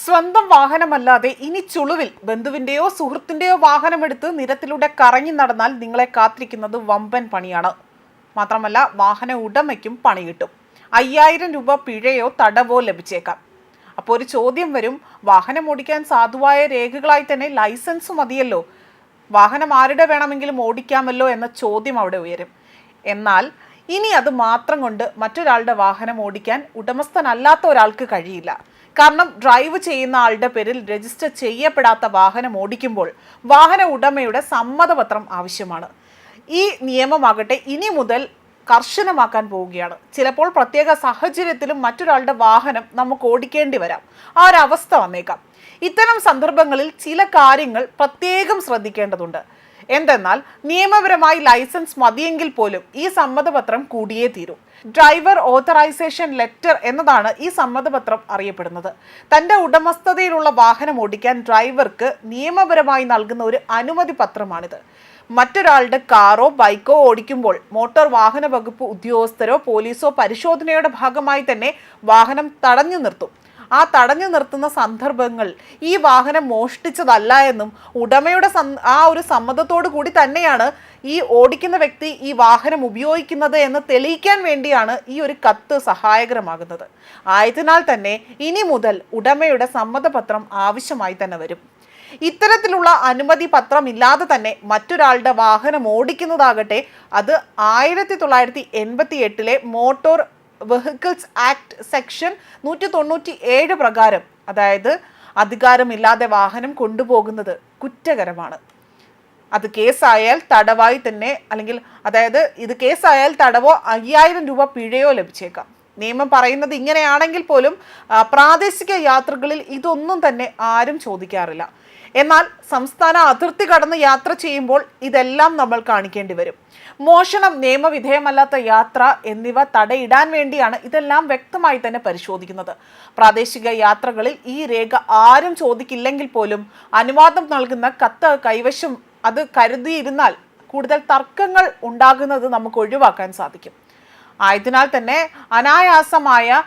സ്വന്തം വാഹനമല്ലാതെ ഇനി ചുളുവിൽ ബന്ധുവിന്റെയോ സുഹൃത്തിന്റെയോ വാഹനമെടുത്ത് നിരത്തിലൂടെ കറങ്ങി നടന്നാൽ നിങ്ങളെ കാത്തിരിക്കുന്നത് വമ്പൻ പണിയാണ്. മാത്രമല്ല വാഹന ഉടമയ്ക്കും പണി കിട്ടും. 5000 രൂപ പിഴയോ തടവോ ലഭിച്ചേക്കാം. അപ്പോൾ ഒരു ചോദ്യം വരും, വാഹനം ഓടിക്കാൻ സാധുവായ രേഖകളായി തന്നെ ലൈസൻസ് മതിയല്ലോ, വാഹനം ആരുടെ വേണമെങ്കിലും ഓടിക്കാമല്ലോ എന്ന ചോദ്യം അവിടെ ഉയരും. എന്നാൽ ഇനി അത് മാത്രം കൊണ്ട് മറ്റൊരാളുടെ വാഹനം ഓടിക്കാൻ ഉടമസ്ഥനല്ലാത്ത ഒരാൾക്ക് കഴിയില്ല. കാരണം ഡ്രൈവ് ചെയ്യുന്ന ആളുടെ പേരിൽ രജിസ്റ്റർ ചെയ്യപ്പെടാത്ത വാഹനം ഓടിക്കുമ്പോൾ വാഹന ഉടമയുടെ സമ്മതപത്രം ആവശ്യമാണ്. ഈ നിയമമാകട്ടെ ഇനി മുതൽ കർശനമാക്കാൻ പോവുകയാണ്. ചിലപ്പോൾ പ്രത്യേക സാഹചര്യത്തിലും മറ്റൊരാളുടെ വാഹനം നമുക്ക് ഓടിക്കേണ്ടി വരാം. ആ ഒരു അവസ്ഥ വന്നേക്കാം. ഇത്തരം സന്ദർഭങ്ങളിൽ ചില കാര്യങ്ങൾ പ്രത്യേകം ശ്രദ്ധിക്കേണ്ടതുണ്ട്. എന്തെന്നാൽ നിയമപരമായി ലൈസൻസ് മതിയെങ്കിൽ പോലും ഈ സമ്മതപത്രം കൂടിയേ തീരൂ. ഡ്രൈവർ ഓതറൈസേഷൻ ലെറ്റർ എന്നതാണ് ഈ സമ്മതപത്രം അറിയപ്പെടുന്നത്. തൻ്റെ ഉടമസ്ഥതയിലുള്ള വാഹനം ഓടിക്കാൻ ഡ്രൈവർക്ക് നിയമപരമായി നൽകുന്ന ഒരു അനുമതി പത്രമാണിത്. മറ്റൊരാളുടെ കാറോ ബൈക്കോ ഓടിക്കുമ്പോൾ മോട്ടോർ വാഹന വകുപ്പ് ഉദ്യോഗസ്ഥരോ പോലീസോ പരിശോധനയുടെ ഭാഗമായി തന്നെ വാഹനം തടഞ്ഞു നിർത്തും. ആ തടഞ്ഞു നിർത്തുന്ന സന്ദർഭങ്ങൾ ഈ വാഹനം മോഷ്ടിച്ചതല്ല എന്നും ഉടമയുടെ ആ ഒരു സമ്മതത്തോടു കൂടി തന്നെയാണ് ഈ ഓടിക്കുന്ന വ്യക്തി ഈ വാഹനം ഉപയോഗിക്കുന്നത് എന്ന് തെളിയിക്കാൻ വേണ്ടിയാണ് ഈ ഒരു കത്ത് സഹായകരമാകുന്നത്. ആയതിനാൽ തന്നെ ഇനി മുതൽ ഉടമയുടെ സമ്മതപത്രം ആവശ്യമായി തന്നെ വരും. ഇത്തരത്തിലുള്ള അനുമതി പത്രം ഇല്ലാതെ തന്നെ മറ്റൊരാളുടെ വാഹനം ഓടിക്കുന്നതാകട്ടെ അത് 1988 മോട്ടോർ വെഹിക്കിൾസ് ആക്ട് സെക്ഷൻ 197 പ്രകാരം, അതായത് അധികാരമില്ലാതെ വാഹനം കൊണ്ടുപോകുന്നത് കുറ്റകരമാണ്. അത് കേസായാൽ തടവായി തന്നെ, അല്ലെങ്കിൽ അതായത് ഇത് കേസായാൽ തടവോ 5000 രൂപ പിഴയോ ലഭിച്ചേക്കാം. നിയമം പറയുന്നത് ഇങ്ങനെയാണെങ്കിൽ പോലും പ്രാദേശിക യാത്രകളിൽ ഇതൊന്നും തന്നെ ആരും ചോദിക്കാറില്ല. എന്നാൽ സംസ്ഥാന അതിർത്തി കടന്ന് യാത്ര ചെയ്യുമ്പോൾ ഇതെല്ലാം നമ്മൾ കാണിക്കേണ്ടി വരും. മോഷണം, നിയമവിധേയമല്ലാത്ത യാത്ര എന്നിവ തടയിടാൻ വേണ്ടിയാണ് ഇതെല്ലാം വ്യക്തമായി തന്നെ പരിശോധിക്കുന്നത്. പ്രാദേശിക യാത്രകളിൽ ഈ രേഖ ആരും ചോദിക്കില്ലെങ്കിൽ പോലും അനുവാദം നൽകുന്ന കത്ത് കൈവശം അത് കരുതിയിരുന്നാൽ കൂടുതൽ തർക്കങ്ങൾ ഉണ്ടാകുന്നത് നമുക്ക് ഒഴിവാക്കാൻ സാധിക്കും. ആയതിനാൽ തന്നെ അനായാസമായ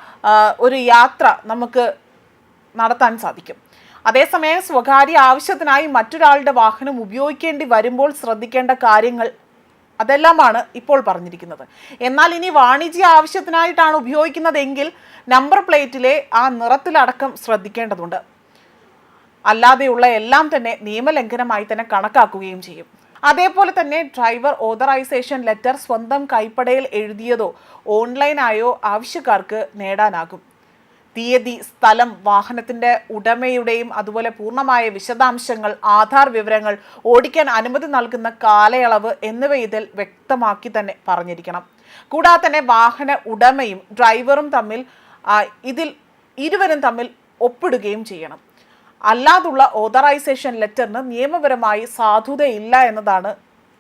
ഒരു യാത്ര നമുക്ക് നടത്താൻ സാധിക്കും. അതേസമയം സ്വകാര്യ ആവശ്യത്തിനായി മറ്റൊരാളുടെ വാഹനം ഉപയോഗിക്കേണ്ടി വരുമ്പോൾ ശ്രദ്ധിക്കേണ്ട കാര്യങ്ങൾ അതെല്ലാമാണ് ഇപ്പോൾ പറഞ്ഞിരിക്കുന്നത്. എന്നാൽ ഇനി വാണിജ്യ ആവശ്യത്തിനായിട്ടാണ് ഉപയോഗിക്കുന്നതെങ്കിൽ നമ്പർ പ്ലേറ്റിലെ ആ നിറത്തിലടക്കം ശ്രദ്ധിക്കേണ്ടതുണ്ട്. അല്ലാതെയുള്ള എല്ലാം തന്നെ നിയമലംഘനമായി തന്നെ കണക്കാക്കുകയും ചെയ്യും. അതേപോലെ തന്നെ ഡ്രൈവർ ഓതറൈസേഷൻ ലെറ്റർ സ്വന്തം കൈപ്പടയിൽ എഴുതിയതോ ഓൺലൈനായോ ആവശ്യക്കാർക്ക് നേടാനാകും. തീയതി, സ്ഥലം, വാഹനത്തിൻ്റെ ഉടമയുടെയും അതുപോലെ പൂർണ്ണമായ വിശദാംശങ്ങൾ, ആധാർ വിവരങ്ങൾ, ഓടിക്കാൻ അനുമതി നൽകുന്ന കാലയളവ് എന്നിവ ഇതിൽ വ്യക്തമാക്കി തന്നെ പറഞ്ഞിരിക്കണം. കൂടാതെ തന്നെ വാഹന ഉടമയും ഡ്രൈവറും തമ്മിൽ ഇരുവരും തമ്മിൽ ഒപ്പിടുകയും ചെയ്യണം. അല്ലാതുള്ള ഓതറൈസേഷൻ ലെറ്ററിന് നിയമപരമായി സാധുതയില്ല എന്നതാണ്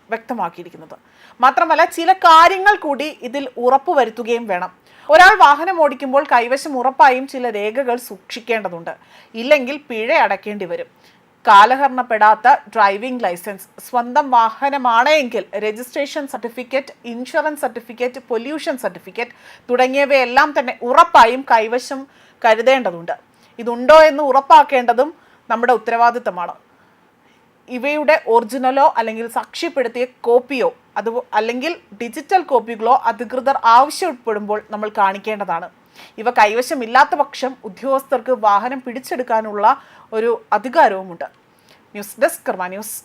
വ്യക്തമാക്കിയിരിക്കുന്നത്. മാത്രമല്ല ചില കാര്യങ്ങൾ കൂടി ഇതിൽ ഉറപ്പുവരുത്തുകയും വേണം. ഒരാൾ വാഹനം ഓടിക്കുമ്പോൾ കൈവശം ഉറപ്പായും ചില രേഖകൾ സൂക്ഷിക്കേണ്ടതുണ്ട്. ഇല്ലെങ്കിൽ പിഴ അടയ്ക്കേണ്ടി വരും. കാലഹരണപ്പെടാത്ത ഡ്രൈവിംഗ് ലൈസൻസ്, സ്വന്തം വാഹനമാണെങ്കിൽ registration certificate, insurance certificate, pollution certificate തുടങ്ങിയവയെല്ലാം തന്നെ ഉറപ്പായും കൈവശം കരുതേണ്ടതുണ്ട്. ഇതുണ്ടോ എന്ന് ഉറപ്പാക്കേണ്ടതും നമ്മുടെ ഉത്തരവാദിത്തമാണ്. ഇവയുടെ ഒറിജിനലോ അല്ലെങ്കിൽ സാക്ഷ്യപ്പെടുത്തിയ കോപ്പിയോ അല്ലെങ്കിൽ ഡിജിറ്റൽ കോപ്പികളോ അധികൃതർ ആവശ്യപ്പെടുമ്പോൾ നമ്മൾ കാണിക്കേണ്ടതാണ്. ഇവ കൈവശമില്ലാത്ത പക്ഷം ഉദ്യോഗസ്ഥർക്ക് വാഹനം പിടിച്ചെടുക്കാനുള്ള ഒരു അധികാരവുമുണ്ട്. ന്യൂസ് ഡെസ്ക് കർമ്മ ന്യൂസ്.